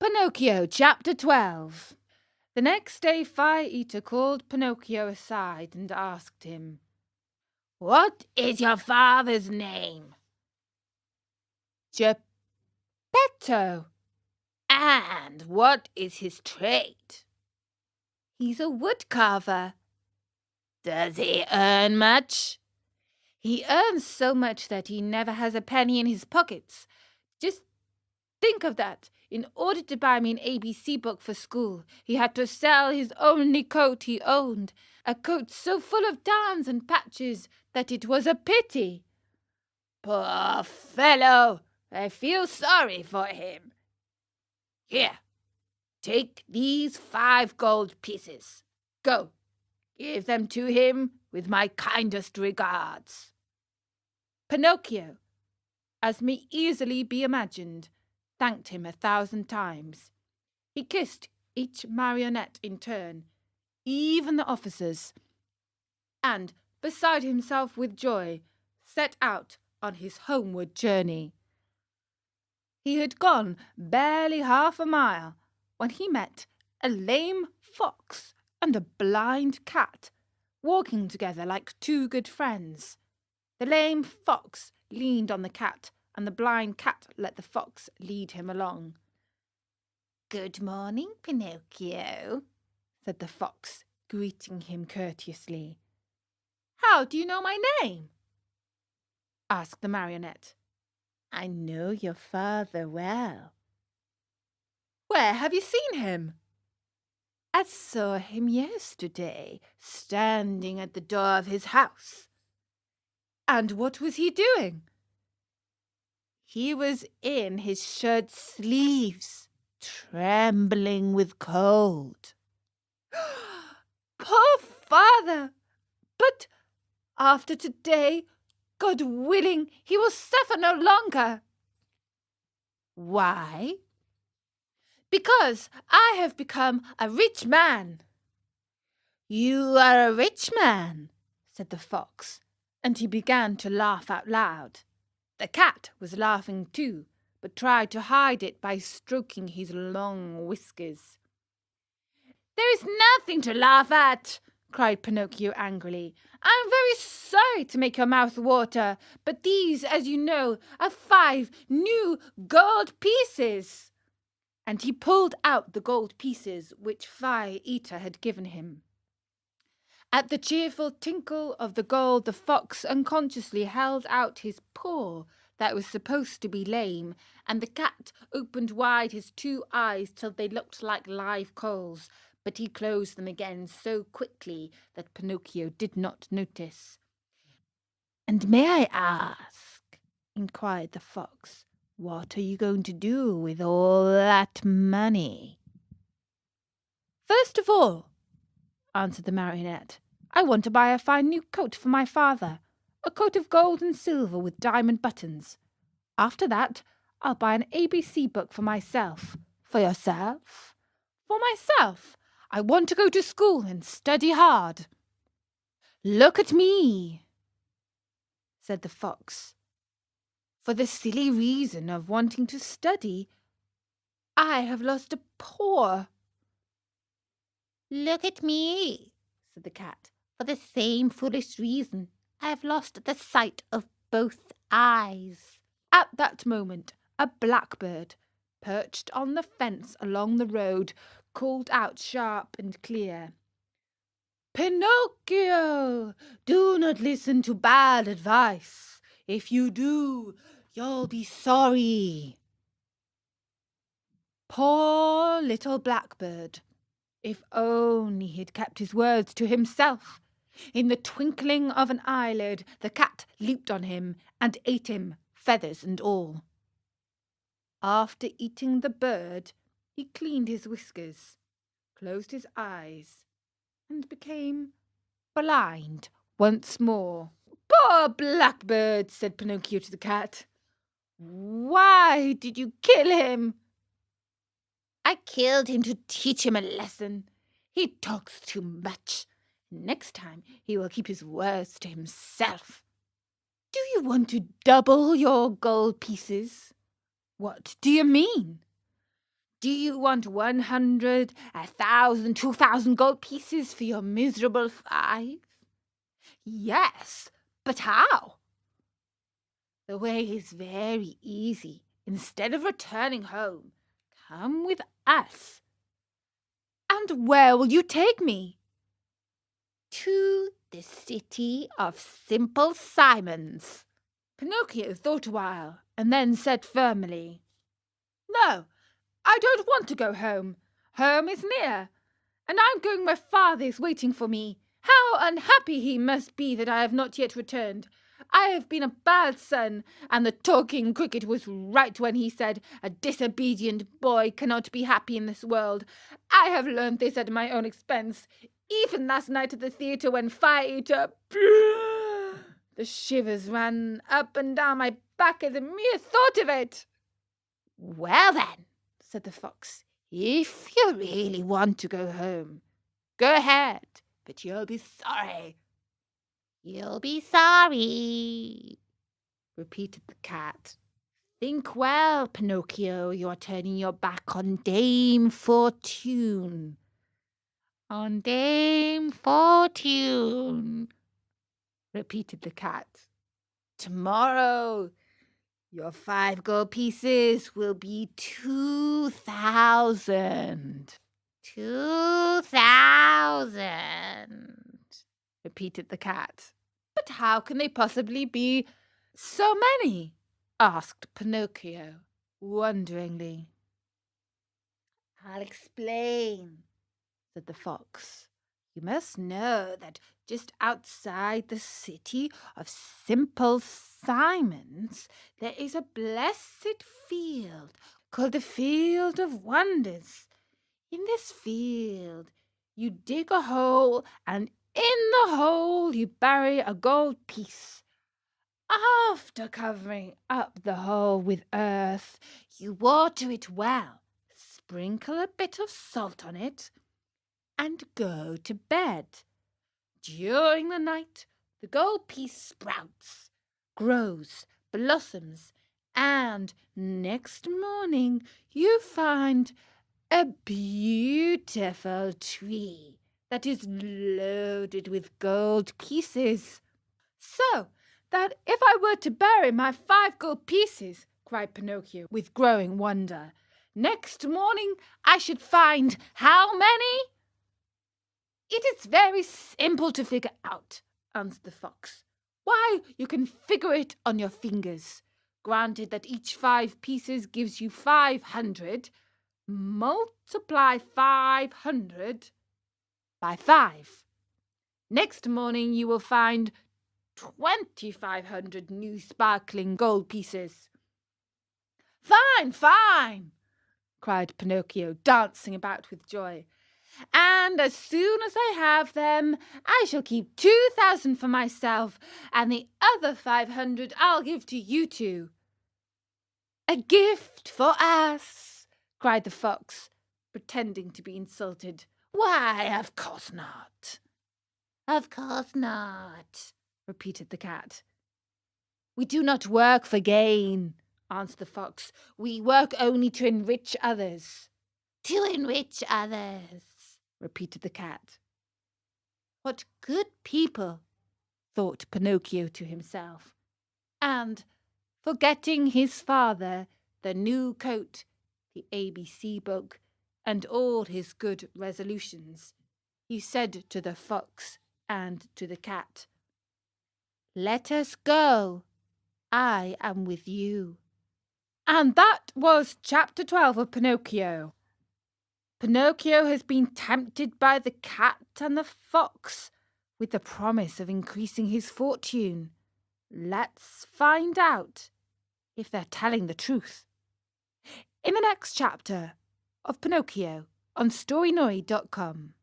Pinocchio, Chapter 12. The next day Fire Eater called Pinocchio aside and asked him, "What is your father's name?" "Geppetto." "And what is his trade?" "He's a woodcarver." "Does he earn much?" "He earns so much that he never has a penny in his pockets. Just think of that. In order to buy me an ABC book for school, he had to sell his only coat he owned, a coat so full of darns and patches that it was a pity." "Poor fellow! I feel sorry for him. Here, take these 5 gold pieces. Go, give them to him with my kindest regards." Pinocchio, as may easily be imagined, thanked him 1,000 times. He kissed each marionette in turn, even the officers, and, beside himself with joy, set out on his homeward journey. He had gone barely half a mile when he met a lame fox and a blind cat walking together like 2 good friends. The lame fox leaned on the cat, and the blind cat let the fox lead him along. "Good morning, Pinocchio," said the fox, greeting him courteously. "How do you know my name?" asked the marionette. "I know your father well." "Where have you seen him?" "I saw him yesterday, standing at the door of his house." "And what was he doing?" "He was in his shirt sleeves, trembling with cold." "Poor father! But after today, God willing, he will suffer no longer." "Why?" "Because I have become a rich man." "You are a rich man," said the fox, and he began to laugh out loud. The cat was laughing too, but tried to hide it by stroking his long whiskers. "There is nothing to laugh at," cried Pinocchio angrily. "I am very sorry to make your mouth water, but these, as you know, are 5 new gold pieces." And he pulled out the gold pieces which Fire Eater had given him. At the cheerful tinkle of the gold, the fox unconsciously held out his paw that was supposed to be lame, and the cat opened wide his 2 eyes till they looked like live coals, but he closed them again so quickly that Pinocchio did not notice. "And may I ask," inquired the fox, "what are you going to do with all that money?" "First of all," answered the marionette, "I want to buy a fine new coat for my father, a coat of gold and silver with diamond buttons. After that, I'll buy an ABC book for myself." "For yourself?" "For myself. I want to go to school and study hard." "Look at me," said the fox. "For the silly reason of wanting to study, I have lost a paw." "Look at me," said the cat. "For the same foolish reason, I have lost the sight of both eyes." At that moment, a blackbird, perched on the fence along the road, called out sharp and clear, "Pinocchio, do not listen to bad advice. If you do, you'll be sorry." Poor little blackbird! If only he had kept his words to himself! In the twinkling of an eyelid, the cat leaped on him and ate him, feathers and all. After eating the bird, he cleaned his whiskers, closed his eyes, and became blind once more. "Poor blackbird!" said Pinocchio to the cat. "Why did you kill him?" "I killed him to teach him a lesson. He talks too much. Next time he will keep his words to himself." "Do you want to double your gold pieces?" "What do you mean?" Do you want 100, 1,000, 2,000 gold pieces for your miserable 5? Yes, but how? The way is very easy. Instead of returning home, come with us. And where will you take me? To the city of Simple Simons. Pinocchio thought a while and then said firmly, No, I don't want to go home. Home is near, and I'm going where father is waiting for me. How unhappy he must be that I have not yet returned. I have been a bad son, and the talking cricket was right when he said a disobedient boy cannot be happy in this world. I have learned this at my own expense, even last night at the theatre when Fire Eater... The shivers ran up and down my back at the mere thought of it. Well then, said the fox, if you really want to go home, go ahead, but you'll be sorry. You'll be sorry, repeated the cat. Think well, Pinocchio, you're turning your back on Dame Fortune. On Dame Fortune, repeated the cat. Tomorrow, your 5 gold pieces will be 2,000. 2,000, repeated the cat. But how can they possibly be so many? Asked Pinocchio, wonderingly. I'll explain, said the fox. You must know that just outside the city of Simple Simons there is a blessed field called the Field of Wonders. In this field you dig a hole, and in the hole you bury a gold piece. After covering up the hole with earth, you water it well, sprinkle a bit of salt on it, and go to bed. During the night, the gold piece sprouts, grows, blossoms, and next morning you find a beautiful tree that is loaded with gold pieces. So that if I were to bury my 5 gold pieces, cried Pinocchio with growing wonder, next morning I should find how many? It is very simple to figure out, answered the fox. Why, you can figure it on your fingers. Granted that each 5 pieces gives you 500, multiply 500 by 5. Next morning you will find 2,500 new sparkling gold pieces. Fine, fine, cried Pinocchio, dancing about with joy. And as soon as I have them, I shall keep 2,000 for myself, and the other 500 I'll give to you two. A gift for us, cried the fox, pretending to be insulted. Why, of course not. Of course not, repeated the cat. We do not work for gain, answered the fox. We work only to enrich others. To enrich others, repeated the cat. What good people, thought Pinocchio to himself. And, forgetting his father, the new coat, the ABC book, and all his good resolutions, he said to the fox and to the cat, Let us go. I am with you. And that was chapter 12 of Pinocchio. Pinocchio has been tempted by the cat and the fox with the promise of increasing his fortune. Let's find out if they're telling the truth in the next chapter of Pinocchio on storynori.com.